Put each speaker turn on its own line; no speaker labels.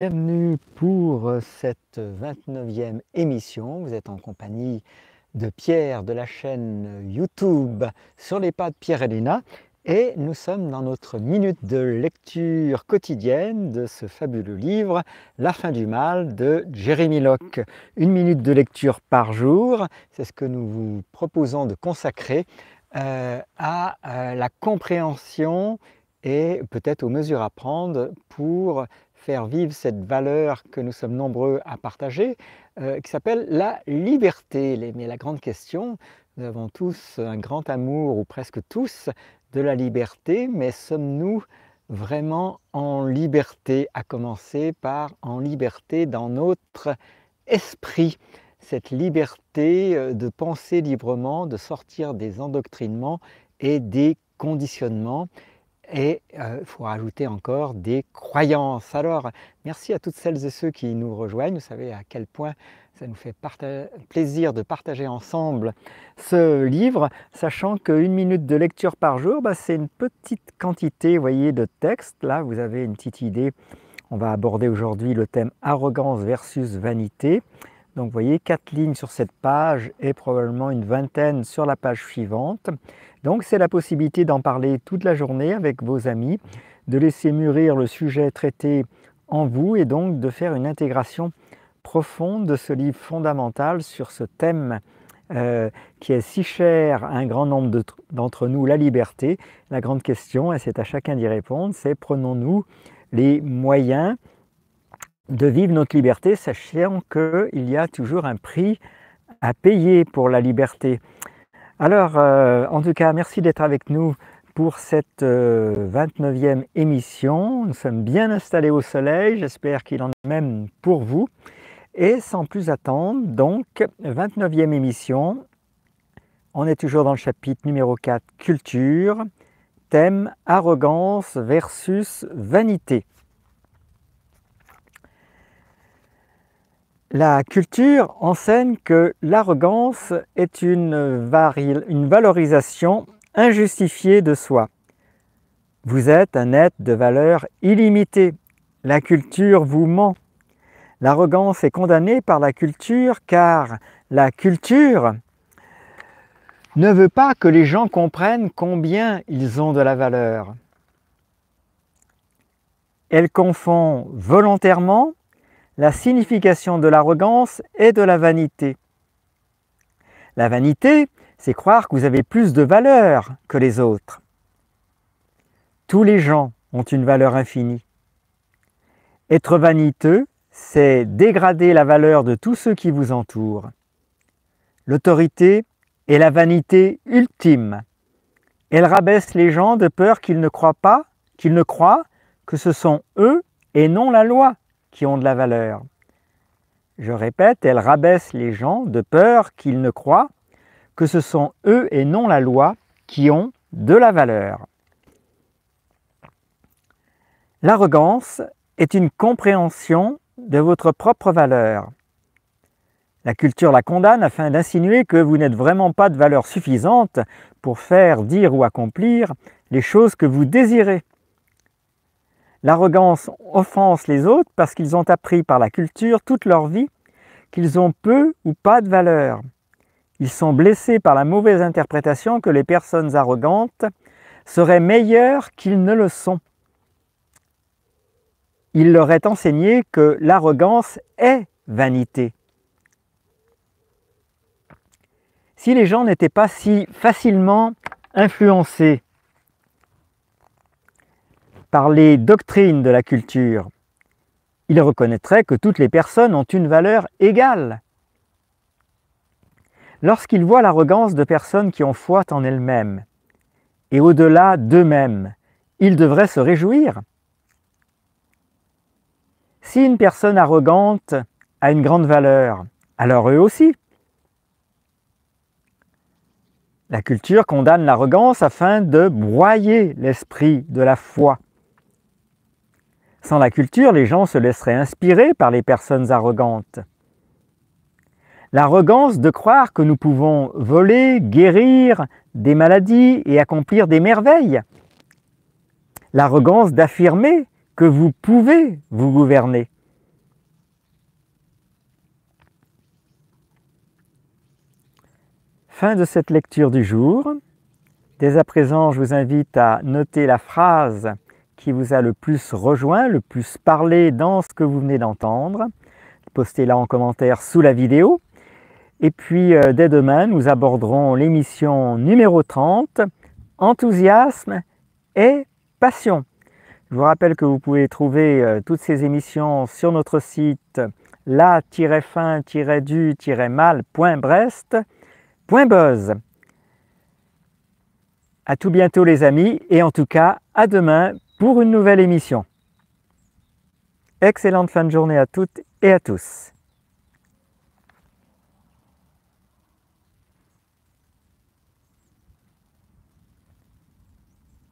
Bienvenue pour cette 29e émission. Vous êtes en compagnie de Pierre de la chaîne YouTube Sur les pas de Pierre et Léna et nous sommes dans notre minute de lecture quotidienne de ce fabuleux livre La fin du mal de Jeremy Locke. Une minute de lecture par jour, c'est ce que nous vous proposons de consacrer à la compréhension et peut-être aux mesures à prendre pour faire vivre cette valeur que nous sommes nombreux à partager, qui s'appelle la liberté. Mais la grande question, nous avons tous un grand amour, ou presque tous, de la liberté, mais sommes-nous vraiment en liberté, à commencer par en liberté dans notre esprit, cette liberté de penser librement, de sortir des endoctrinements et des conditionnements. Et il faut rajouter encore des croyances. Alors, merci à toutes celles et ceux qui nous rejoignent. Vous savez à quel point ça nous fait plaisir de partager ensemble ce livre, sachant qu'une minute de lecture par jour, c'est une petite quantité, vous voyez, de texte. Là, vous avez une petite idée. On va aborder aujourd'hui le thème arrogance versus vanité. Donc, vous voyez, 4 lignes sur cette page et probablement une vingtaine sur la page suivante. Donc, c'est la possibilité d'en parler toute la journée avec vos amis, de laisser mûrir le sujet traité en vous et donc de faire une intégration profonde de ce livre fondamental sur ce thème qui est si cher à un grand nombre d'entre nous, la liberté. La grande question, et c'est à chacun d'y répondre, c'est prenons-nous les moyens de vivre notre liberté, sachant qu'il y a toujours un prix à payer pour la liberté. Alors, en tout cas, merci d'être avec nous pour cette 29e émission. Nous sommes bien installés au soleil, j'espère qu'il en est même pour vous. Et sans plus attendre, donc, 29e émission, on est toujours dans le chapitre numéro 4, Culture, thème arrogance versus vanité. La culture enseigne que l'arrogance est une valorisation injustifiée de soi. Vous êtes un être de valeur illimitée. La culture vous ment. L'arrogance est condamnée par la culture car la culture ne veut pas que les gens comprennent combien ils ont de la valeur. Elle confond volontairement la signification de l'arrogance et de la vanité. La vanité, c'est croire que vous avez plus de valeur que les autres. Tous les gens ont une valeur infinie. Être vaniteux, c'est dégrader la valeur de tous ceux qui vous entourent. L'autorité est la vanité ultime. Elle rabaisse les gens de peur qu'ils ne croient que ce sont eux et non la loi qui ont de la valeur. Je répète, elle rabaisse les gens de peur qu'ils ne croient que ce sont eux et non la loi qui ont de la valeur. L'arrogance est une compréhension de votre propre valeur. La culture la condamne afin d'insinuer que vous n'êtes vraiment pas de valeur suffisante pour faire, dire ou accomplir les choses que vous désirez. L'arrogance offense les autres parce qu'ils ont appris par la culture toute leur vie qu'ils ont peu ou pas de valeur. Ils sont blessés par la mauvaise interprétation que les personnes arrogantes seraient meilleures qu'ils ne le sont. Il leur est enseigné que l'arrogance est vanité. Si les gens n'étaient pas si facilement influencés par les doctrines de la culture, ils reconnaîtraient que toutes les personnes ont une valeur égale. Lorsqu'ils voient l'arrogance de personnes qui ont foi en elles-mêmes et au-delà d'eux-mêmes, ils devraient se réjouir. Si une personne arrogante a une grande valeur, alors eux aussi. La culture condamne l'arrogance afin de broyer l'esprit de la foi. Sans la culture, les gens se laisseraient inspirer par les personnes arrogantes. L'arrogance de croire que nous pouvons voler, guérir des maladies et accomplir des merveilles. L'arrogance d'affirmer que vous pouvez vous gouverner. Fin de cette lecture du jour. Dès à présent, je vous invite à noter la phrase qui vous a le plus rejoint, le plus parlé dans ce que vous venez d'entendre. Postez-la en commentaire sous la vidéo. Et puis, dès demain, nous aborderons l'émission numéro 30, Enthousiasme et passion. Je vous rappelle que vous pouvez trouver toutes ces émissions sur notre site la-fin-du-mal.brest.buzz. À tout bientôt les amis, et en tout cas, à demain pour une nouvelle émission. Excellente fin de journée à toutes et à tous.